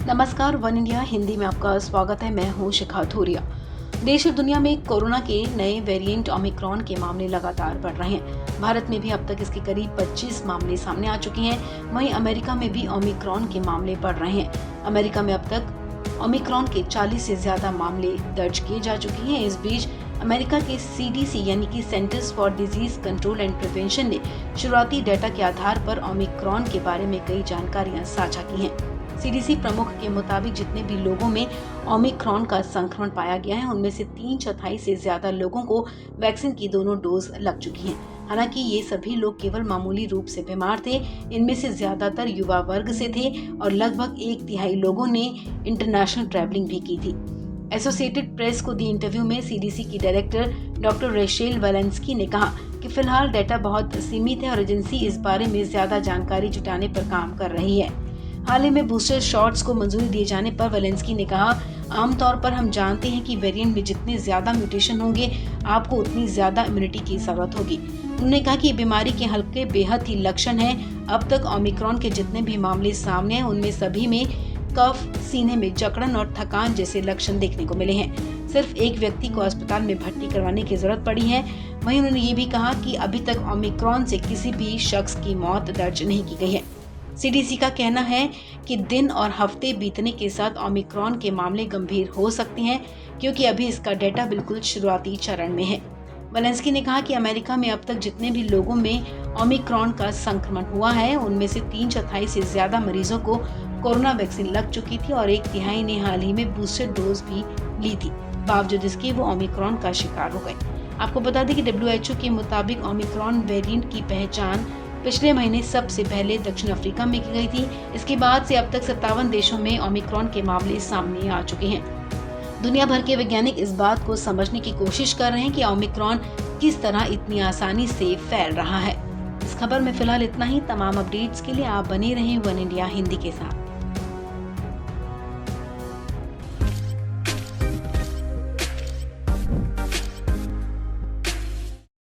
नमस्कार, one India Hindi में आपका स्वागत है। मैं हूं शिखा थोरिया। देश और दुनिया में कोरोना के नए वेरिएंट ओमिक्रॉन के मामले लगातार बढ़ रहे हैं। भारत में भी अब तक इसके करीब 25 मामले सामने आ चुके हैं। वहीं अमेरिका में भी ओमिक्रॉन के मामले बढ़ रहे हैं। अमेरिका में अब तक ओमिक्रॉन के 40 से ज्यादा मामले दर्ज किए जा चुके हैं। इस बीच अमेरिका के CDC यानी कि centres for disease control and prevention ने शुरुआती डेटा के आधार पर ओमिक्रॉन के बारे में कई जानकारियां साझा की हैं। CDC प्रमुख के मुताबिक जितने भी लोगों में ओमिक्रॉन का संक्रमण पाया गया है, उनमें से 3/4 से ज्यादा लोगों को वैक्सीन की दोनों डोज लग चुकी हैं। हालांकि ये सभी लोग केवल मामूली रूप से बीमार थे। इनमें से ज्यादातर युवा वर्ग से थे और लगभग 1/3 लोगों ने इंटरनेशनल ट्रैवलिंग भी की थी। एसोसिएटेड प्रेस को दी इंटरव्यू में CDC की डायरेक्टर डॉक्टर रेशेल वालेंस्की ने कहा कि फिलहाल डेटा बहुत सीमित है और एजेंसी इस बारे में ज्यादा जानकारी जुटाने पर काम कर रही है। हाल ही में बूस्टर शॉट्स को मंजूरी दिए जाने पर वालेंस्की ने कहा, आमतौर पर हम जानते हैं कि वेरिएंट में जितने ज्यादा म्यूटेशन होंगे, आपको उतनी ज्यादा इम्यूनिटी की जरूरत होगी। उन्होंने कहा कि बीमारी के हल्के बेहद ही लक्षण हैं। अब तक ओमिक्रॉन के जितने भी मामले सामने हैं, उनमें सभी में कफ, सीने में जकड़न और थकान जैसे लक्षण देखने को मिले हैं। सिर्फ एक व्यक्ति को अस्पताल में भर्ती करवाने की जरूरत पड़ी है। वहीं उन्होंने ये भी कहा कि अभी तक ओमिक्रॉन से किसी भी शख्स की मौत दर्ज नहीं की गई है। CDC का कहना है कि दिन और हफ्ते बीतने के साथ ओमिक्रॉन के मामले गंभीर हो सकते हैं, क्योंकि अभी इसका डेटा बिल्कुल शुरुआती चरण में है। वालेंस्की ने कहा कि अमेरिका में अब तक जितने भी लोगों में ओमिक्रॉन का संक्रमण हुआ है, उनमें से 3/4 से ज्यादा मरीजों को कोरोना वैक्सीन लग चुकी थी और 1/3 ने हाल ही में बूस्टर डोज भी ली थी। बावजूद इसके वो ओमिक्रॉन का शिकार हो गए। आपको बता दें कि WHO के मुताबिक ओमिक्रॉन वेरिएंट की पहचान पिछले महीने सबसे पहले दक्षिण अफ्रीका में की गई थी। इसके बाद से अब तक 57 देशों में ओमिक्रॉन के मामले सामने आ चुके हैं। दुनिया भर के वैज्ञानिक इस बात को समझने की कोशिश कर रहे हैं कि ओमिक्रॉन किस तरह इतनी आसानी से फैल रहा है। इस खबर में फिलहाल इतना ही। तमाम अपडेट्स के लिए आप बने रहें वन इंडिया हिंदी के साथ।